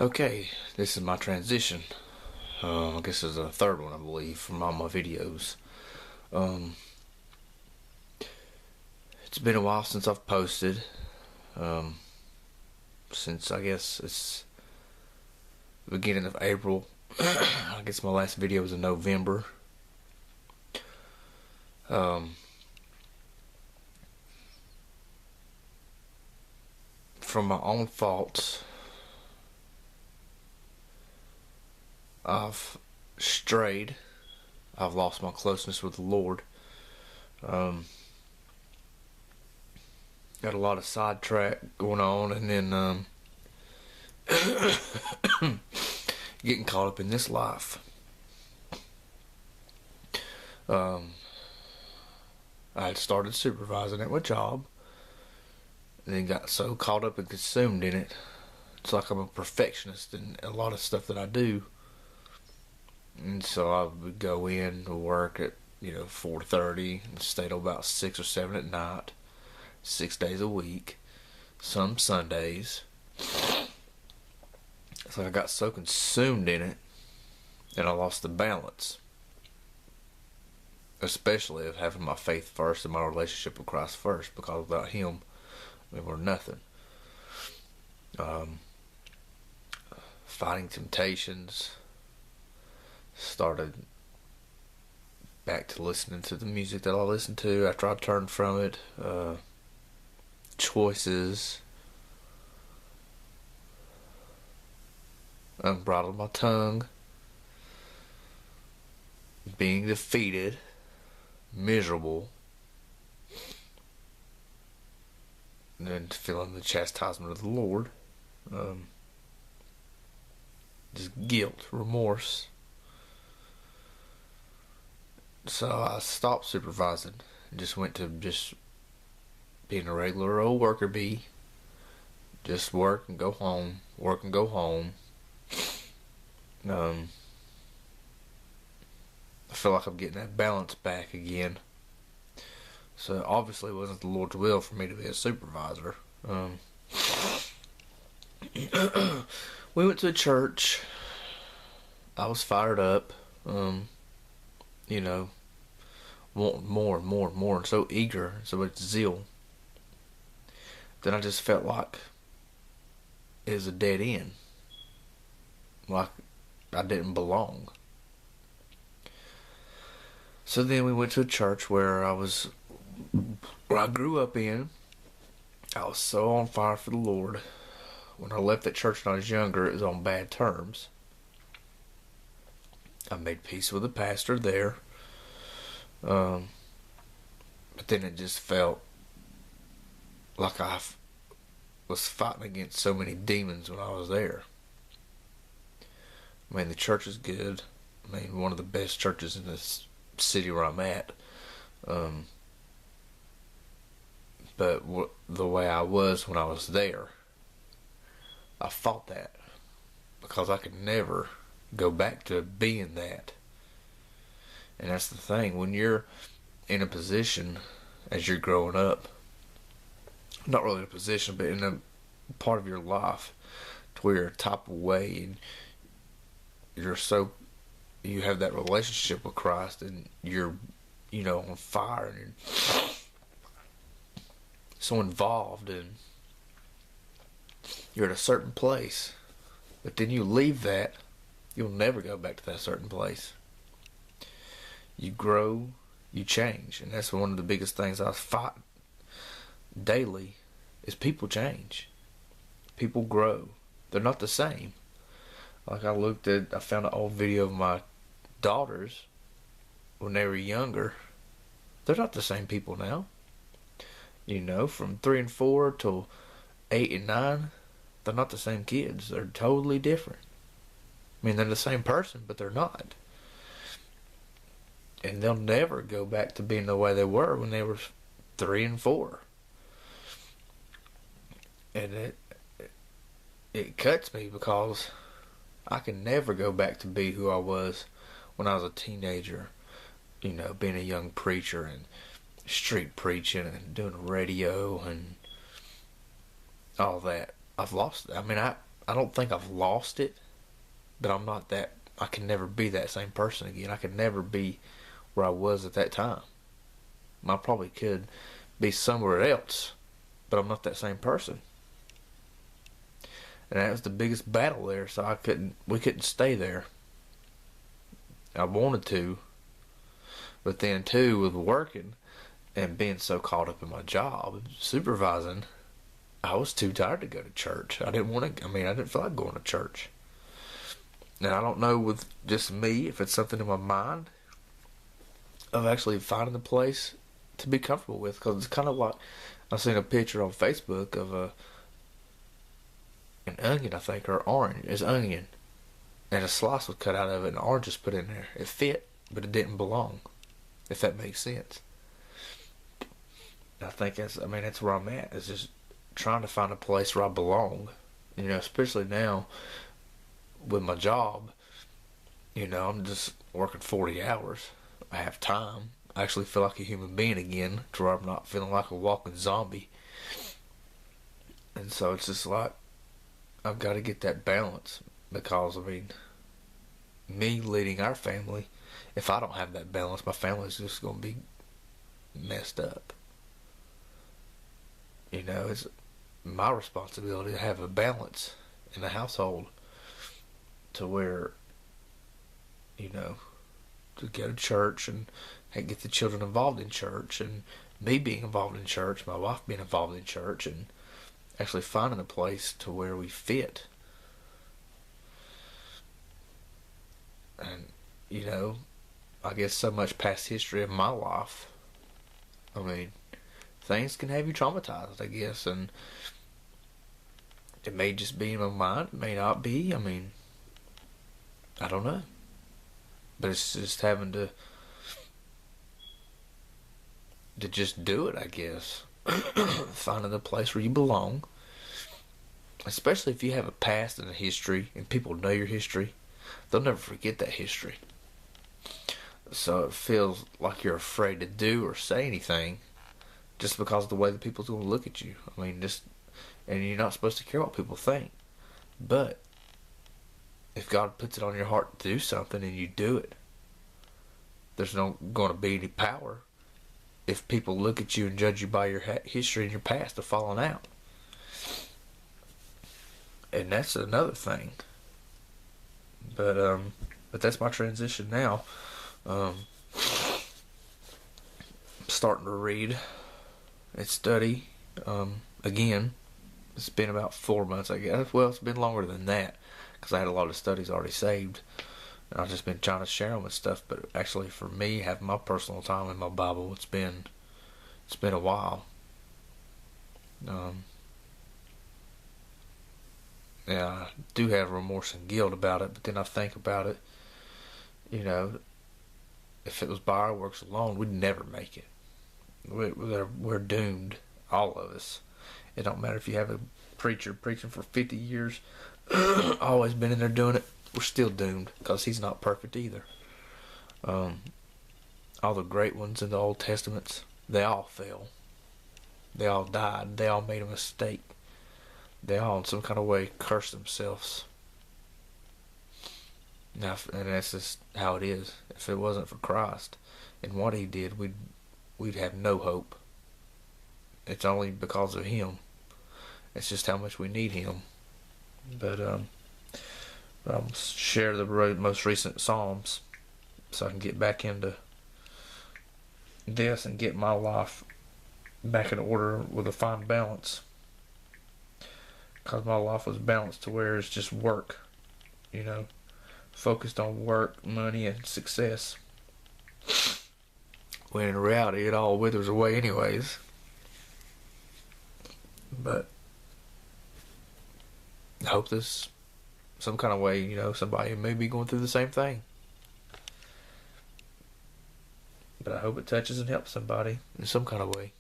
Okay, this is my transition. I guess it's the third one, I believe, from all my videos. Um, it's been a while since I've posted. Um, since I guess it's the beginning of April. I guess my last video was in November. Um, from my own faults, I've strayed. I've lost my closeness with the Lord. Um, got a lot of sidetrack going on, and then getting caught up in this life. I had started supervising at my job, and then got so caught up and consumed in it. It's like I'm a perfectionist in a lot of stuff that I do. And so I would go in to work at 4:30 and stay till about 6 or 7 at night, 6 days a week, some Sundays. So I got so consumed in it that I lost the balance, especially of having my faith first and my relationship with Christ first, because without Him, we're nothing. Fighting temptations. Started back to listening to the music that I listened to after I turned from it. Choices. Unbridled my tongue. Being defeated. Miserable. And then feeling the chastisement of the Lord. Just guilt, remorse. So I stopped supervising and just went to just being a regular old worker bee. Just work and go home. Work and go home. I feel like I'm getting that balance back again. So obviously it wasn't the Lord's will for me to be a supervisor. We went to a church. I was fired up. Want more and more and more, and so eager, so much zeal. Then I just felt like it was a dead end. Like I didn't belong. So then we went to a church where I grew up in. I was so on fire for the Lord. When I left that church when I was younger, it was on bad terms. I made peace with the pastor there. But then it just felt like I was fighting against so many demons when I was there. I mean, the church is good. I mean, one of the best churches in this city where I'm at. But the way I was when I was there, I fought that because I could never go back to being that. And that's the thing, when you're in a position as you're growing up, not really in a position, but in a part of your life to where you're a type of way and you have that relationship with Christ and you're on fire and you're so involved and you're at a certain place, but then you leave that, you'll never go back to that certain place. You grow, you change, and that's one of the biggest things I fight daily is people change. People grow. They're not the same. Like I found an old video of my daughters when they were younger. They're not the same people now. From 3 and 4 till 8 and 9, they're not the same kids. They're totally different. I mean, they're the same person, but they're not. And they'll never go back to being the way they were when they were 3 and 4. And it cuts me because I can never go back to be who I was when I was a teenager. Being a young preacher and street preaching and doing radio and all that. I've lost it. I mean, I I don't think I've lost it, but I'm not that. I can never be that same person again. I could never be where I was at that time. I probably could be somewhere else, but I'm not that same person. And that was the biggest battle there. So we couldn't stay there. I wanted to, but then too, with working and being so caught up in my job, supervising, I was too tired to go to church. I didn't want to. I didn't feel like going to church. And I don't know with just me if it's something in my mind of actually finding a place to be comfortable with, because it's kind of like I seen a picture on Facebook of an onion, I think, or orange. It's onion, and a slice was cut out of it, and orange was put in there. It fit, but it didn't belong. If that makes sense. I think that's where I'm at. It's just trying to find a place where I belong. Especially now with my job. I'm just working 40 hours. I have time. I actually feel like a human being again, to where I'm not feeling like a walking zombie. And so it's just like I've got to get that balance, because me leading our family, if I don't have that balance, my family's just going to be messed up. It's my responsibility to have a balance in the household, to where, to go to church and get the children involved in church, and me being involved in church, my wife being involved in church, and actually finding a place to where we fit. And, I guess so much past history of my life. Things can have you traumatized, I guess, and it may just be in my mind, it may not be. I don't know. But it's just having to just do it, I guess. Finding a place where you belong. Especially if you have a past and a history, and people know your history, they'll never forget that history. So it feels like you're afraid to do or say anything, just because of the way that people's going to look at you. And you're not supposed to care what people think. But if God puts it on your heart to do something and you do it, there's not going to be any power if people look at you and judge you by your history and your past of falling out. And that's another thing. But that's my transition now. I'm starting to read and study again. It's been about 4 months, I guess. Well, it's been longer than that, because I had a lot of studies already saved. And I've just been trying to share them and stuff. But actually, for me, having my personal time in my Bible, it's been a while. Yeah, I do have remorse and guilt about it, but then I think about it. If it was by our works alone, we'd never make it. We're doomed, all of us. It don't matter if you have a preacher preaching for 50 years, always been in there doing it. We're still doomed, because he's not perfect either. All the great ones in the Old Testaments, they all fell. They all died. They all made a mistake. They all, in some kind of way, cursed themselves. Now, and that's just how it is. If it wasn't for Christ and what He did, we'd have no hope. It's only because of Him. It's just how much we need Him. But I'll share the most recent Psalms, so I can get back into this and get my life back in order with a fine balance. Because my life was balanced to where it's just work, focused on work, money, and success. When in reality, it all withers away anyways. But I hope this, some kind of way, somebody may be going through the same thing. But I hope it touches and helps somebody in some kind of way.